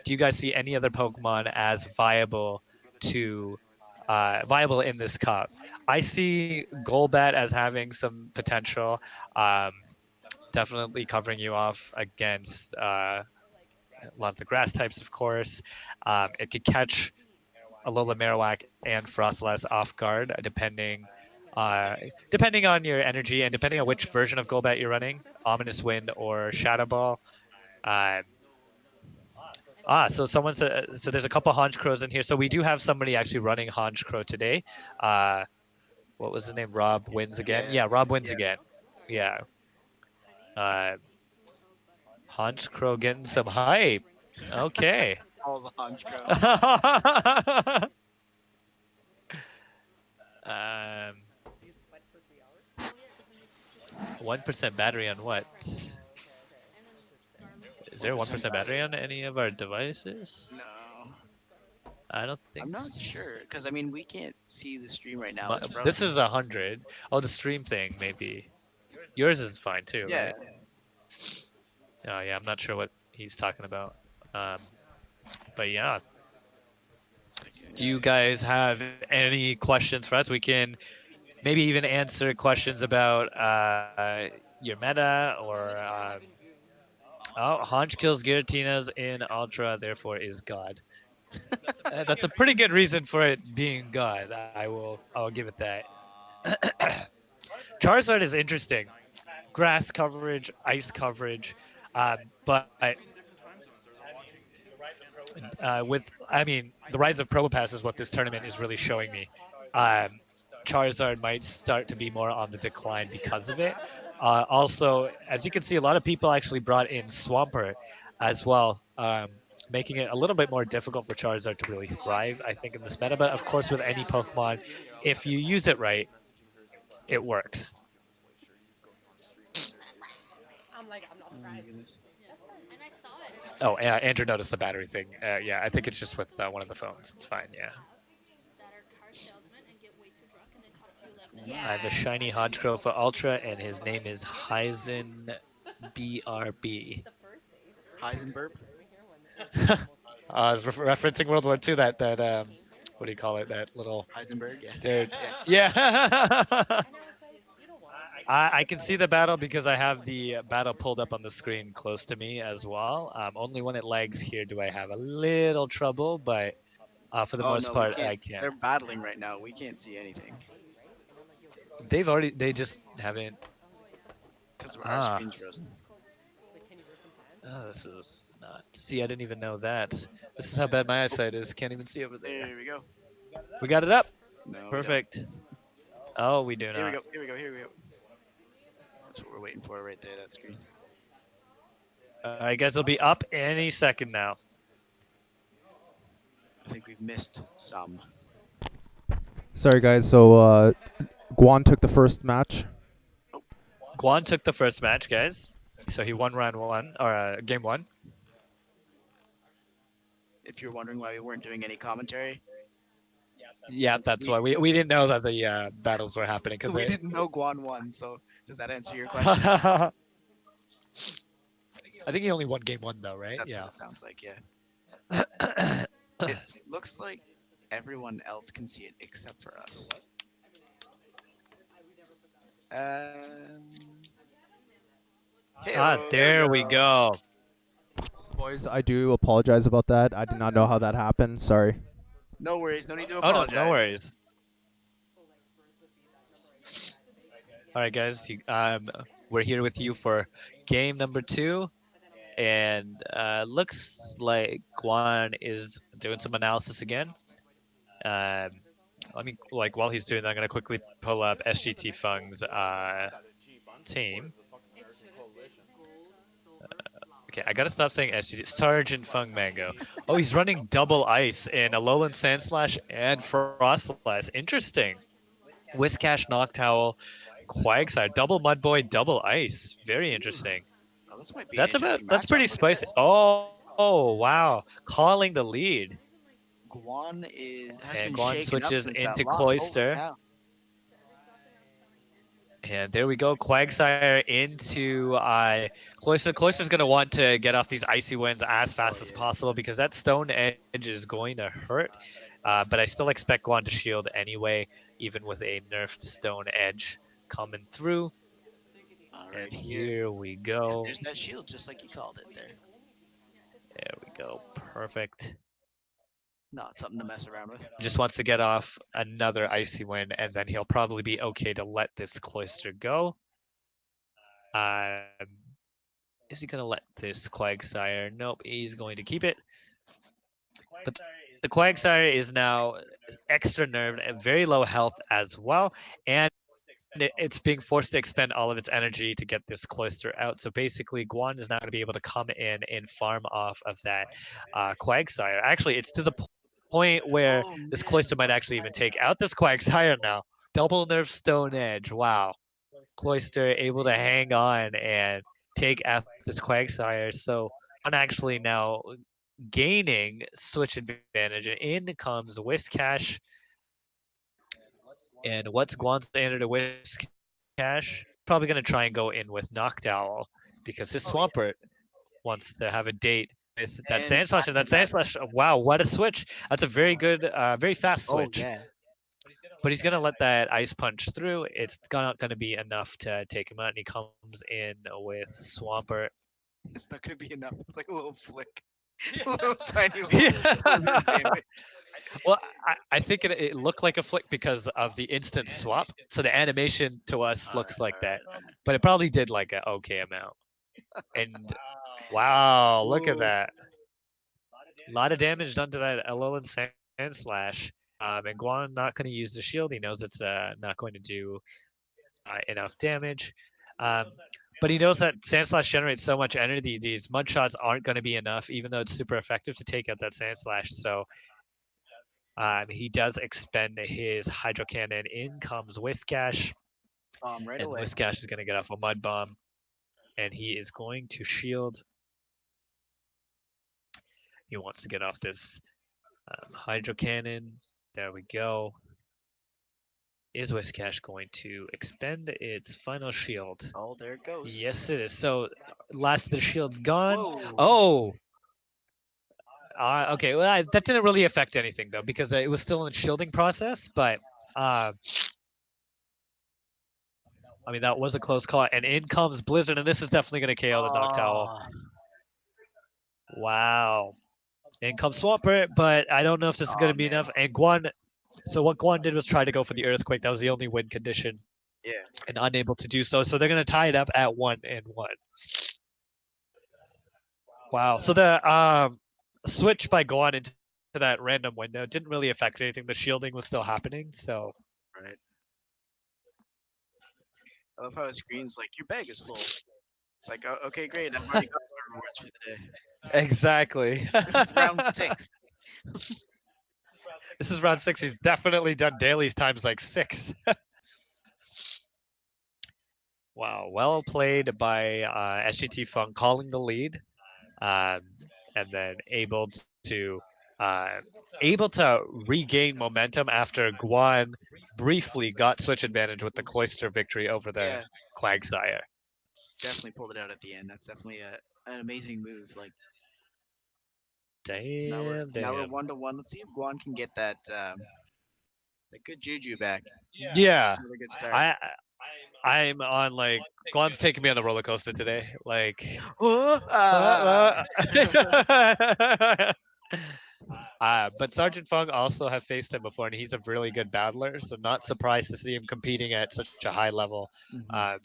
do you guys see any other Pokemon as viable to viable in this cup? I see Golbat as having some potential. Um, Definitely covering you off against a lot of the grass types, of course. It could catch Alola Marowak and Frostlass off guard, uh, depending on your energy and depending on which version of Golbat you're running, Ominous Wind or Shadow Ball. Um, so someone said, so there's a couple Honchkrows in here. So we do have somebody actually running Honchkrow today. Uh, what was his name? Rob wins again. Yeah, Rob wins again. Yeah. Uh, Honchkrow getting some hype. Okay. All the Honchkrow. um, 1% battery on what? Is there 1% battery on any of our devices? No. I don't think I'm not sure, because I mean, we can't see the stream right now. It's This frozen. is 100. Oh, the stream thing, maybe. Yours is fine too, Yeah. right? Oh, yeah, I'm not sure what he's talking about. Um, but yeah. Do you guys have any questions for us? We can maybe even answer questions about your meta or oh, Haunch kills Giratina in Ultra, therefore is God. That's a pretty good reason for it being God. I'll give it that. Charizard is interesting. Grass coverage, ice coverage, but I mean, the rise of Probopass is what this tournament is really showing me. Um, Charizard might start to be more on the decline because of it. Also, as you can see, a lot of people actually brought in Swampert as well, making it a little bit more difficult for Charizard to really thrive, I think, in this meta. But of course, with any Pokemon, if you use it right, it works. Oh my goodness. Oh, yeah, Andrew noticed the battery thing. Yeah, I think it's just with one of the phones. It's fine, yeah. I have a shiny Honchkrow for Ultra, and his name is Hyzen BRB. Heisenberg? I was referencing World War II. That what do you call it? That little Heisenberg, yeah. dude. Yeah. Yeah. I can see the battle because I have the battle pulled up on the screen close to me as well. Only when it lags here do I have a little trouble, but for the Oh most no, we part, can't. I can. They're battling right now. We can't see anything They just haven't. because our Ah, screen's frozen. oh, this is not. See, I didn't even know that. This is how bad my eyesight is. Can't even see over there. There we go. We got it up. No, we don't. Perfect. Oh, we do Here we not. go. Here we go. Here we go. That's what we're waiting for right there. That screen. I guess it'll be up any second now. I think we've missed some. Sorry, guys. So Guan took the first match. Guan took the first match, guys. So he won round one, or game one. If you're wondering why we weren't doing any commentary, Yeah, that's why we didn't know that the battles were happening because we they. didn't know Guan won. So does that answer your question? I think he only won game one though, right? That's Yeah. what it sounds like. Yeah. It looks like everyone else can see it except for us. There we go. Boys, I do apologize about that. I did not know how that happened. Sorry. No worries. No need to Oh no, apologize. no worries. All right, guys. We're here with you for game number 2, and looks like Guan is doing some analysis again. Let me while he's doing that, I'm gonna quickly pull up sgtfung's team. Okay, I gotta stop saying SGT. Sergeant Fung Mango. Oh, he's running double ice in Alolan Sandslash and Frostlass. Interesting. Whiscash, Noctowl, Quagsire, double Mudboy, double ice. Very interesting. Oh, this might be an interesting That's pretty matchup. spicy. Oh wow, calling the lead. Guan has And been Guan shaken up switches since that into loss. Holy Cloyster. cow. And there we go, Quagsire into Cloyster. Cloyster's going to want to get off these icy winds as fast as possible because that stone edge is going to hurt. But I still expect Guan to shield anyway, even with a nerfed stone edge coming through. All And right, here. here we And go. there's that shield, just like you called it there. There we go. Perfect. Not something to mess around with. Just wants to get off another icy wind, and then he'll probably be okay to let this Cloyster go. Um, is he going to let this Quagsire? Nope, he's going to keep it. But the Quagsire is now extra nerved and very low health as well. And it's being forced to expend all of its energy to get this Cloyster out. So basically, Guan is not going to be able to come in and farm off of that Quagsire. Actually, it's to the point where Oh this man. Cloyster might actually even take out this Quagsire now. Double nerf Stone Edge. Wow. Cloyster able to hang on and take out this Quagsire. So I'm actually now gaining switch advantage. In comes Whiskash. And what's Guan's answer to Whiskash? Probably going to try and go in with Noctowl because his Swampert wants to have a date with that And Sand Slash. And back that to Sand back. Slash, wow, what a switch. That's a very good, very fast Oh switch. yeah. But he's going to let that Ice Punch through. It's not going to be enough to take him out. And he comes in with Swampert. It's not gonna be enough. Like a little flick. A little tiny little Yeah. damage. Well, I think it looked like a flick because of the instant swap. So the animation to us looks like that. But it probably did like an okay amount. And wow, look at Ooh. that. A lot of damage done to that Alolan Sand Slash. And Guan not going to use the shield. He knows it's not going to do enough damage. Um, but he knows that Sand Slash generates so much energy, these mud shots aren't going to be enough, even though it's super effective to take out that Sand Slash. So he does expend his Hydro Cannon. In comes Whiskash, Right and away. Whiskash is going to get off a Mud Bomb, and he is going to shield. He wants to get off this Hydro Cannon. There we go. Is Whiskash going to expend its final shield? Oh, there it goes. Yes, it is. So, last of the shield's gone. Whoa. Oh, okay. Well, that didn't really affect anything though, because it was still in the shielding process. But I mean, that was a close call. And in comes Blizzard, and this is definitely going to KO the Noctowl. Oh. Wow. In comes Swampert, but I don't know if this is going to be Man. enough. And Guan, so what Guan did was try to go for the Earthquake. That was the only win condition. Yeah. And unable to do so. So they're going to tie it up at 1-1. Wow. So the switch by Guan into that random window didn't really affect anything. The shielding was still happening. So Right. I love how his screen's like, your bag is full. It's like, oh, okay, great. I've already got my rewards for the day. exactly. This is round 6. This is round 6. He's definitely done dailies times like 6. Wow. Well played by sgtfung calling the lead. And then able to regain momentum after Guan briefly got switch advantage with the Cloyster victory over the Yeah. Quagsire. Definitely pulled it out at the end. That's definitely an amazing move. Like Damn, now we're damn. 1-1. Let's see if Guan can get that good juju back. Yeah, Really good start. I'm on like Guan's taking me on the roller coaster today. Like, Ah! but Sergeant Fung also have faced him before, and he's a really good battler. So not surprised to see him competing at such a high level. Mhm.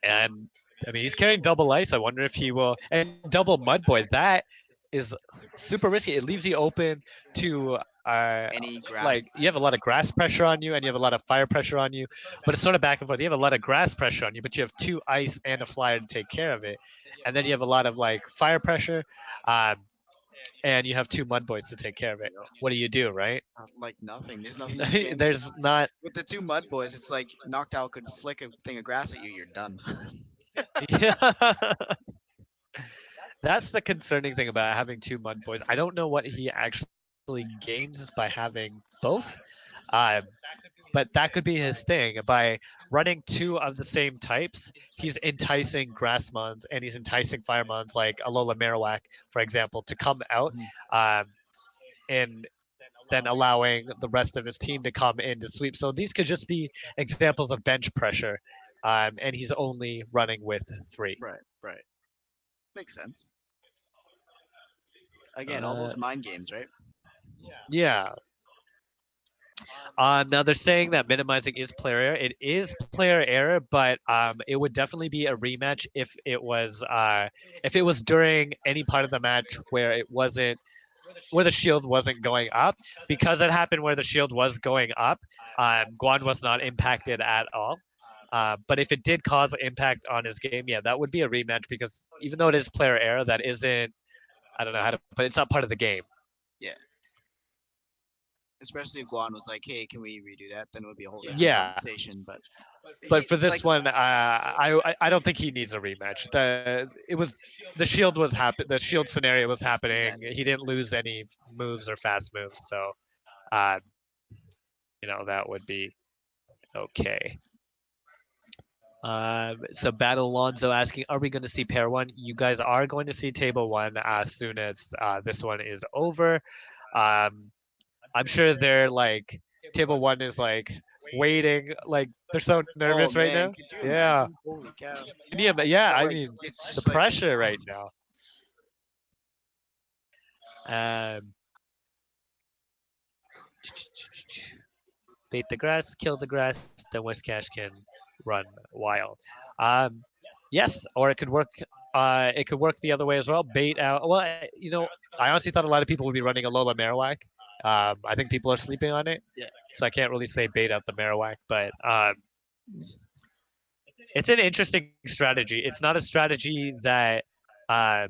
And I mean, he's carrying double ice. I wonder if he will, and double mud boy. That is super risky. It leaves you open to Any grass. like you have a lot of grass pressure on you, and you have a lot of fire pressure on you. But it's sort of back and forth. You have a lot of grass pressure on you, but you have 2 ice and a flyer to take care of it, and then you have a lot of like fire pressure. And you have 2 mud boys to take care of it. What do you do, right? Like nothing. There's nothing you can. There's not. With the 2 mud boys, it's like Noctowl could flick a thing of grass at you. You're done. Yeah. That's the concerning thing about having 2 mud boys. I don't know what he actually gains by having both. Um, but that could be his thing. By running two of the same types, he's enticing Grassmons and he's enticing Firemons like Alola Marowak, for example, to come out. Um, and then allowing the rest of his team to come in to sweep. So these could just be examples of bench pressure, and he's only running with three. Right, right. Makes sense. Again, all Uh, those mind games, right? yeah. Now they're saying that minimizing is player error. It is player error, but it would definitely be a rematch if it was during any part of the match where it wasn't where the shield wasn't going up. Because it happened where the shield was going up, Guan was not impacted at all. But if it did cause impact on his game, yeah, that would be a rematch because even though it is player error, that isn't, I don't know how to put it, it's not part of the game. Yeah. Especially if Guan was like, "Hey, can we redo that?" Then it would be a whole different Yeah, conversation. But but he for this like one, I don't think he needs a rematch. The shield was happen. The shield scenario was happening. exactly. He didn't lose any moves or fast moves, so uh, that would be okay. So Battle Alonzo asking, are we going to see pair one? You guys are going to see table one as soon as this one is over. I'm sure they're like table one is like waiting, like they're so Oh nervous right man, now. could you Yeah, imagine? Holy cow! yeah, yeah. But I like, mean, it's the just like, pressure right now. Um, bait the grass, kill the grass, then Westcash can run wild. Um, yes, or it could work. It could work the other way as well. Bait out. Well, I honestly thought a lot of people would be running a Lola Marowak. I think people are sleeping on it, yeah. so I can't really say bait out the Marowak. But it's an interesting strategy. Um,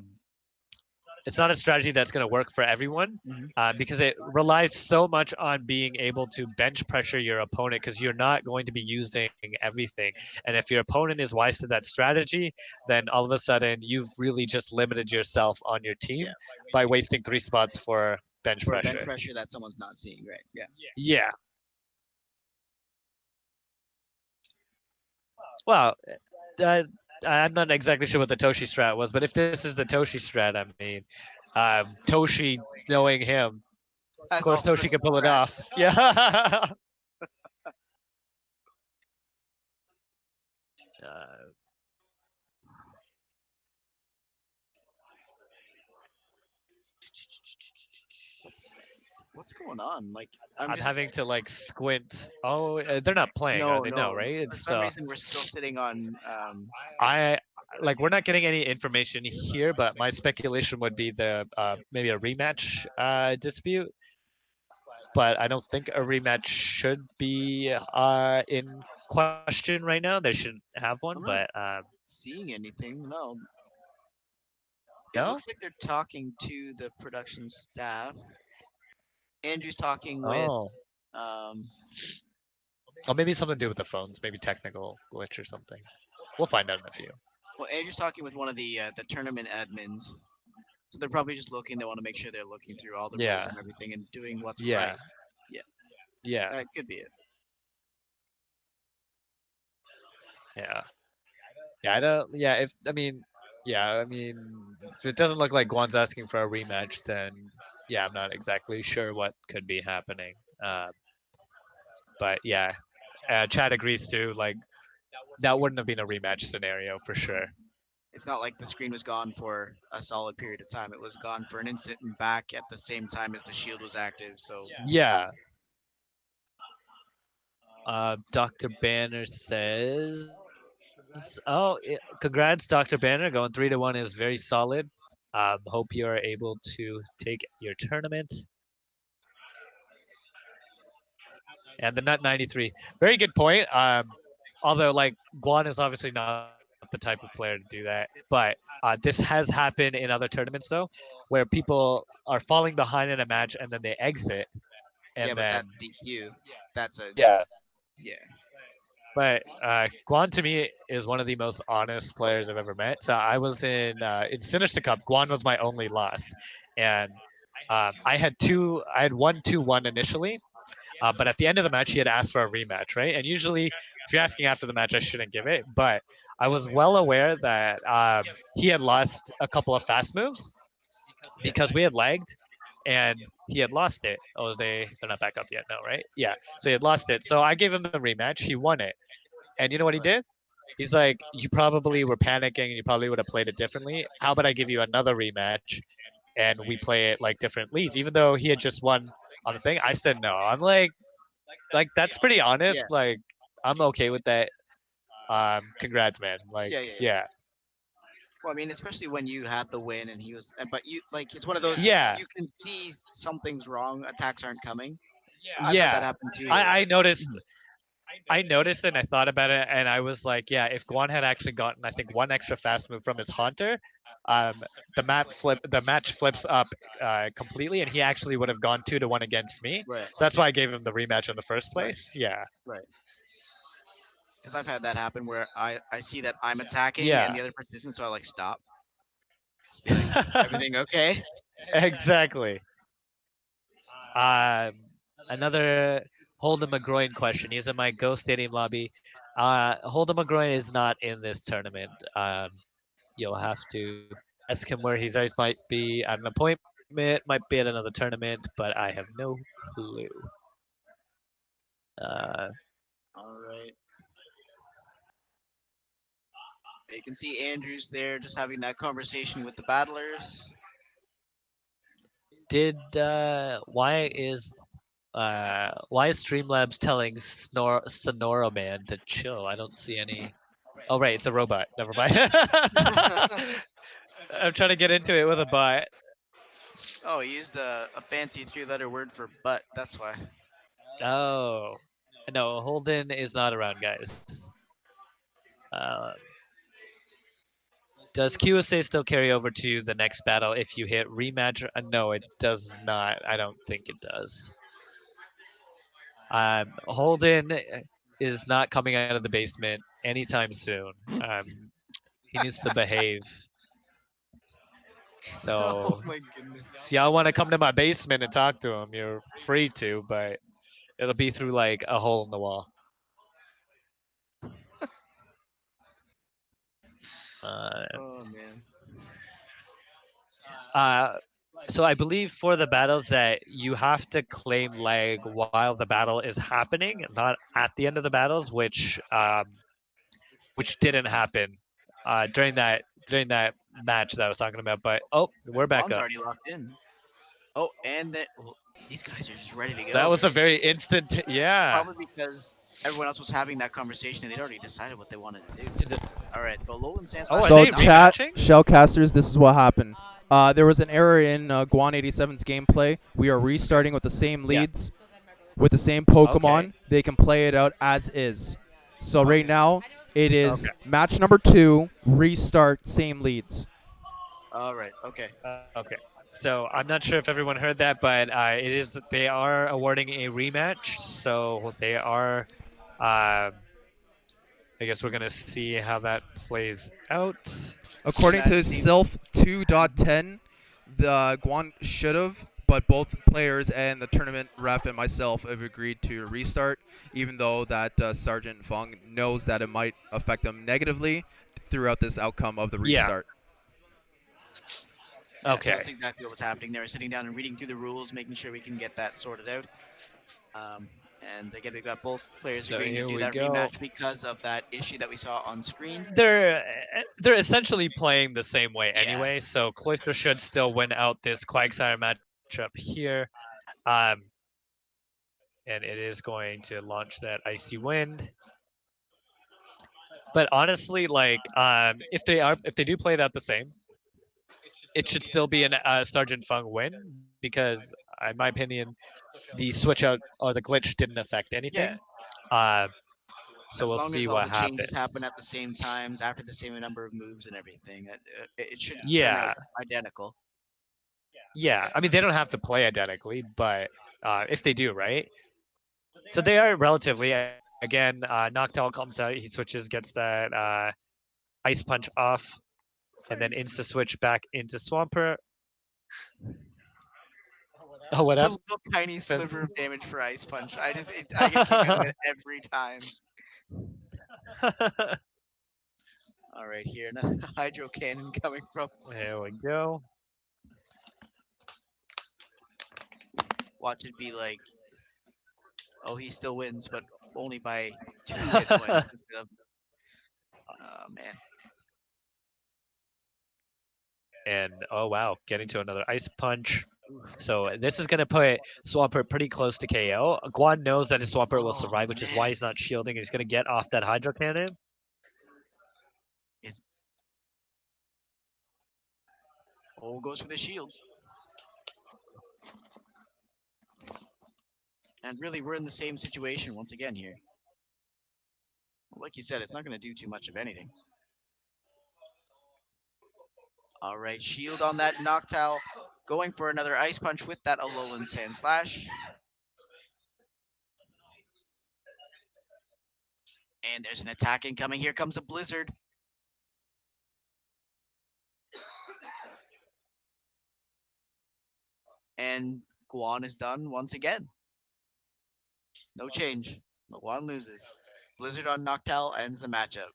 it's not a strategy that's going to work for everyone Hmm. because it relies so much on being able to bench pressure your opponent because you're not going to be using everything. And if your opponent is wise to that strategy, then all of a sudden you've really just limited yourself on your team Yeah. by wasting 3 spots for bench For bench pressure. pressure that someone's not seeing, right? Yeah. Yeah. Well, uh, I'm not exactly sure what the Toshi strat was, but if this is the Toshi strat, I mean, Toshi knowing him, of That's course also a Toshi can pull it strat. off. Yeah. uh, What's what's going on? Like, I'm I'm just having to like squint. Oh, they're not playing, are no, they? No, no. right? For It's some reason, we're still sitting on. I like we're not getting any information here, but my speculation would be the maybe a rematch dispute. But I don't think a rematch should be in question right now. They should have one, I'm but not seeing anything. No, it no. looks like they're talking to the production staff. Andrew's talking with Oh, um. oh, maybe something to do with the phones. Maybe technical glitch or something. We'll find out in a few. Well, Andrew's talking with one of the tournament admins. So they're probably just looking. They want to make sure they're looking through all the rules Yeah, and everything and doing what's yeah, right. Yeah, yeah, that could be it. yeah. Yeah, I don't. Yeah, if I mean, yeah, I mean, if it doesn't look like Guan's asking for a rematch, then yeah, I'm not exactly sure what could be happening. But yeah, Chad agrees too. Like that wouldn't have been a rematch scenario for sure. It's not like the screen was gone for a solid period of time. It was gone for an instant and back at the same time as the shield was active. So Yeah. Dr. Banner says, congrats, Dr. Banner. Going 3-1 is very solid. Hope you are able to take your tournament. And the Nut 93. Very good point. Although, like, Guan is obviously not the type of player to do that. But this has happened in other tournaments, though, where people are falling behind in a match and then they exit. And yeah, but then, that's DQ. That's a yeah. yeah. But Guan to me is one of the most honest players I've ever met. So I was in Sinister Cup. Guan was my only loss, and I had 1-2-1 initially, But at the end of the match, he had asked for a rematch, right? And usually, if you're asking after the match, I shouldn't give it. But I was well aware that he had lost a couple of fast moves Yeah. because we had lagged, and he had lost it. Oh, they're not back up yet, no, right? Yeah. So he had lost it. So I gave him the rematch. He won it, and you know what he Right. did? He's like, you probably were panicking and you probably would have played it differently. How about I give you another rematch and we play it like different leads? Even though he had just won on the thing, I said no. I'm like that's pretty Yeah. honest. Like, I'm okay with that. Congrats, man. Like, Yeah. Yeah. Yeah. yeah, Well, I mean, especially when you had the win and he was, but you like it's one of those yeah, you can see something's wrong. Attacks aren't coming. I've had that yeah. happen too. I noticed. Mhm. I noticed it and I thought about it and I was like, yeah, if Guan had actually gotten, I think, one extra fast move from his Haunter, um, the match flips up completely, and he actually would have gone 2-1 against me. Right. So that's why I gave him the rematch in the first Right. place. Yeah, Right. Because I've had that happen where I see that I'm attacking and yeah, the other person isn't, so I like stop. Just be like, everything okay? exactly. Um, Another Holden McGroin question. He's in my Go Stadium lobby. Holden McGroin is not in this tournament. You'll have to ask him where he's at. He might be at an appointment, might be at another tournament, but I have no clue. Uh, All right. You can see Andrew's there just having that conversation with the battlers. did why is Streamlabs telling Sonora Man to chill? I don't see any. Oh right, it's a robot. Never mind. I'm trying to get into it with a bot. Oh, he used a fancy three-letter word for butt. That's why. Oh, no, Holden is not around, guys. Uh, does QSA still carry over to the next battle if you hit rematch? No, it does not. I don't think it does. Holden is not coming out of the basement anytime soon. He needs to behave. Oh So my goodness. if y'all want to come to my basement and talk to him, you're free to, but it'll be through like a hole in the wall. Uh, Oh man. uh, so I believe for the battles that you have to claim lag while the battle is happening, not at the end of the battles, which didn't happen during that match that I was talking about. But oh, we're back Juan's up. already locked in. Oh, and well, these guys are just ready to That go. was a very instant. Yeah. Probably because everyone else was having that conversation and they'd already decided what they wanted to do. All right, so Lolan Oh, Sandslash are is So they not. chat, rematching? Shellcasters, this is what happened. There was an error in guan87's gameplay. We are restarting with the same Yeah. leads, with the same Okay. Pokemon. They can play it out as is. So right Okay. now, it is Okay. match number 2, restart, same leads. All right. Okay. Okay. So I'm not sure if everyone heard that, but they are awarding a rematch. So they are. Um, I guess we're gonna see how that plays out. According to Rematch same. Self Mhm. 2.10, the Guan should have, but both players and the tournament ref and myself have agreed to restart, even though that Sergeant Fung knows that it might affect them negatively throughout this outcome of the Yeah. restart. Yeah, so Okay. that's exactly what was happening. They were sitting down and reading through the rules, making sure we can get that sorted out. Um, and again, we got both players So agreeing to here do we that go. rematch because of that issue that we saw on screen. They're essentially playing the same way Yeah, anyway. So Cloister should still win out this Quagsire matchup here. Um, and it is going to launch that icy wind. But honestly, like if they do play it out the same, it should still be an Sergeant Fung win because, in my opinion, the switch out or the glitch didn't affect yeah. anything. Uh, so As we'll long see as all what the changes happen happens. at the same times, after the same number of moves and everything, it should turn out Yeah, identical. yeah. I mean, they don't have to play identically, but if they do, right? So they are relatively again. Noctowl comes out, he switches, gets that ice punch off, and then insta switch back into Swampert. Oh, what The happened? little tiny sliver of damage for Ice Punch. I get kick out of it every time. All right, here another Hydro Cannon coming from. There we go. Watch it be like, oh, he still wins, but only by 2 hit points instead of. Oh man. And oh wow, getting to another ice punch. So this is gonna put Swampert pretty close to KO. Guan knows that his Swampert will Oh survive, which is why man. he's not shielding. He's gonna get off that Hydro Cannon. Is goes for the shield. And really, we're in the same situation once again here. Like you said, it's not going to do too much of anything. All right, shield on that Noctowl. Going for another Ice Punch with that Alolan Sand Slash. And there's an attack incoming. Here comes a Blizzard. And Guan is done once again. No change. Guan loses. Blizzard on Noctowl ends the matchup.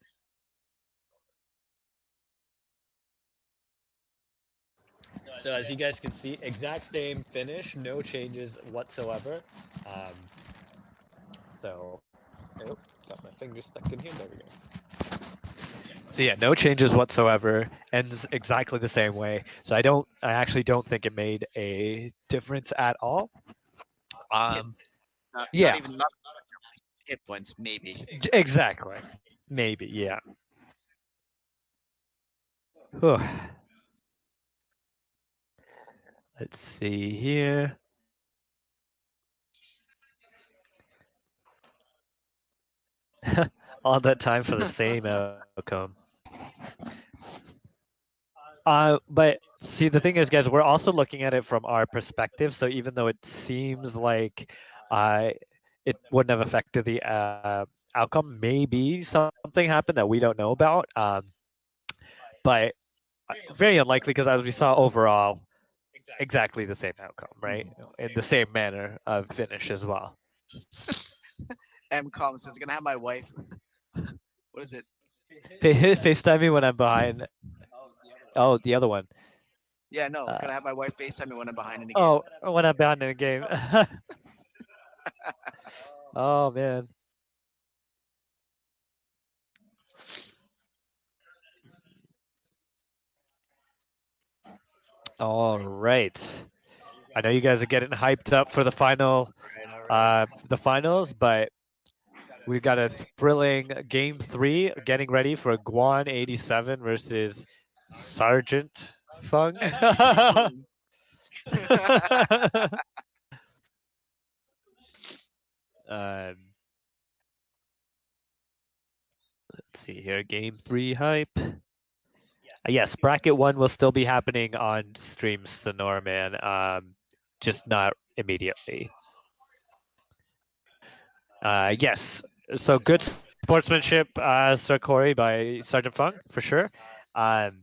So as you guys can see, exact same finish, no changes whatsoever. Um, so, oh, got my finger stuck in here. There we go. So yeah, no changes whatsoever. Ends exactly the same way. So I actually don't think it made a difference at all. Hit, Um, not yeah, even hit points, maybe. exactly. Maybe, yeah. Whew. Let's see here. All that time for the same outcome. But see, the thing is, guys, we're also looking at it from our perspective. So even though it seems like uh, it wouldn't have affected the outcome, maybe something happened that we don't know about. But very unlikely because as we saw overall, exactly the same outcome, right? In the same manner of finish as well. MCOM says, gonna have my wife. What is it? FaceTime me when I'm behind. Oh, the other one. Yeah, no, Uh, gonna have my wife FaceTime me when I'm behind in a game. oh, when I'm behind in a game. Oh man. All right. I know you guys are getting hyped up for the final, All right. the finals, but we've got a thrilling game three, getting ready for guan87 versus Sergeant Fung. SGT um, let's see here, game three hype. Yes, bracket one will still be happening on streams, Sonora Man. Just not immediately. Yes. So good sportsmanship, Sir Corey, by Sergeant Fung, for sure. Um,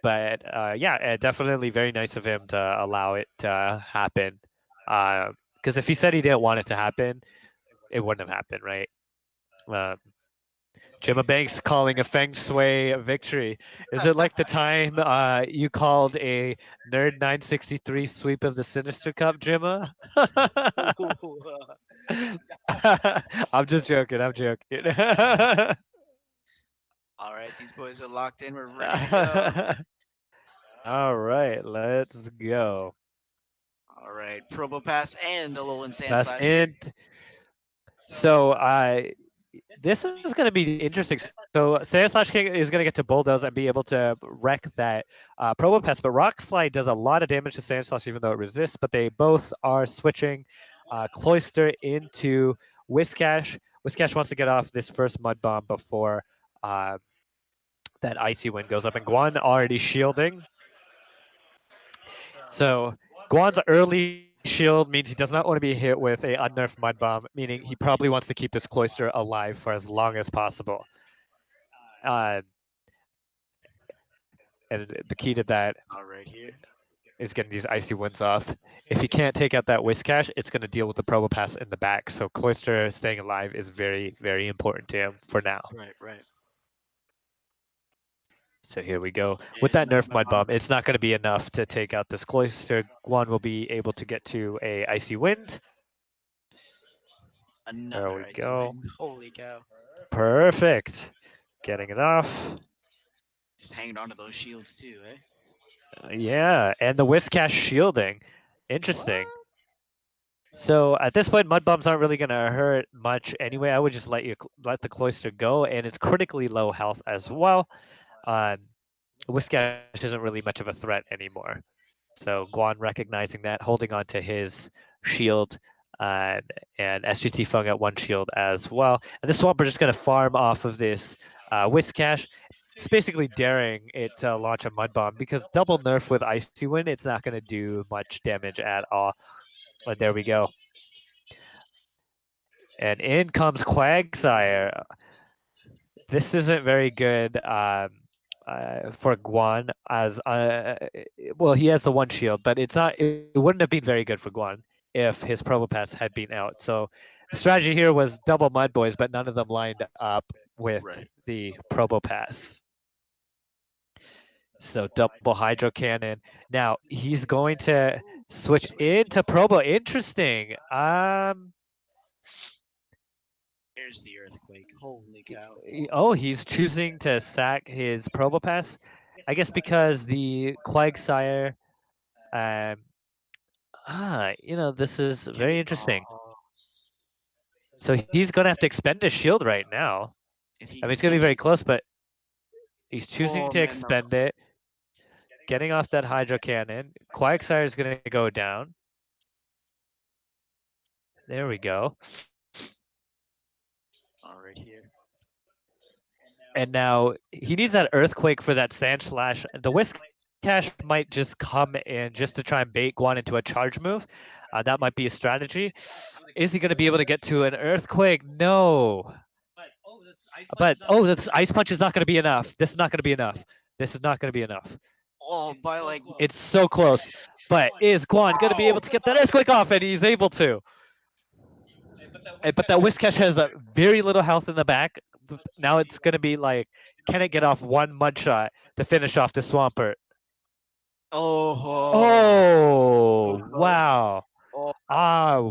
but yeah, definitely very nice of him to allow it to happen. Because if he said he didn't want it to happen, it wouldn't have happened, right? Um, Gemma Banks calling a Feng Shui victory. Is it like the time you called a Nerd 963 sweep of the Sinister Cup, Gemma? I'm just joking. I'm joking. All right, these boys are locked in. We're ready to go. All right, let's go. All right, Probo Pass and Alolan Sand Pass Slash here. in. So this is going to be interesting. So Sand Slash King is going to get to bulldoze and be able to wreck that Probo Pest, but Rock Slide does a lot of damage to Sand Slash even though it resists. But they both are switching Cloyster into Whiscash. Whiscash wants to get off this first Mud Bomb before uh, that Icy Wind goes up, and Guan already shielding. So Guan's early shield means he does not want to be hit with a unnerfed Mud Bomb, meaning he probably wants to keep this Cloyster alive for as long as possible. Uh, and the key to that All right, here. is getting these icy winds off. If he can't take out that Whiscash, it's going to deal with the Probopass in the back. So Cloyster staying alive is very, very important to him for now. Right, right. So here we go. With There's that another Nerf mud Mud bomb. Bomb, it's not going to be enough to take out this Cloyster. Guan will be able to get to a Icy Wind. There Another we icy go. wind. Holy cow. Perfect. Getting it off. Just hanging on to those shields too, eh? Yeah, and the Whiscash shielding. What? Interesting. So at this point, mud bombs aren't really gonna hurt much anyway. I would just let the cloister go, and it's critically low health as well. Um, Whiscash isn't really much of a threat anymore. So Guan recognizing that, holding on to his shield, uh, and sgtfung at one shield as well. And the Swamper just gonna farm off of this Whiscash. It's basically daring it to launch a mud bomb because double nerf with Icy Wind, it's not gonna do much damage at all. And there we go. And in comes Quagsire. This isn't very good for Guan as well. He has the one shield, but it's not. It wouldn't have been very good for Guan if his Probopass had been out. So the strategy here was double Mud Boys, but none of them lined up with Right. the Probopass. So double Hydro Cannon. Now he's going to switch into Probo. Interesting. There's the earthquake. Holy cow. Oh, he's choosing to sack his Probopass. I guess because the Quagsire. Um, this is Can't very get. interesting. Oh, So he's gonna have to expend his shield right now. is I he? mean, it's gonna be Is very he? close, but he's choosing Oh to man, that was expend it, close. getting off that Hydro Cannon. Quagsire is gonna go down. There we go. All right here. And now he needs that Earthquake for that Sand Slash. The Whiscash might just come in just to try and bait Guan into a charge move. That might be a strategy. Is he going to be able to get to an Earthquake? No. But, oh, this Ice Punch is not going to be enough. This is not going to be enough. This is not going to be enough. Oh, by like. It's so close. But is Guan going to be Oh. able to get that Earthquake off? And he's able to. But that Whiscash has a very little health in the back. Now it's going to be like, can it get off one mud shot to finish off the Swampert? Oh. So Oh, close. wow. Oh. Ah,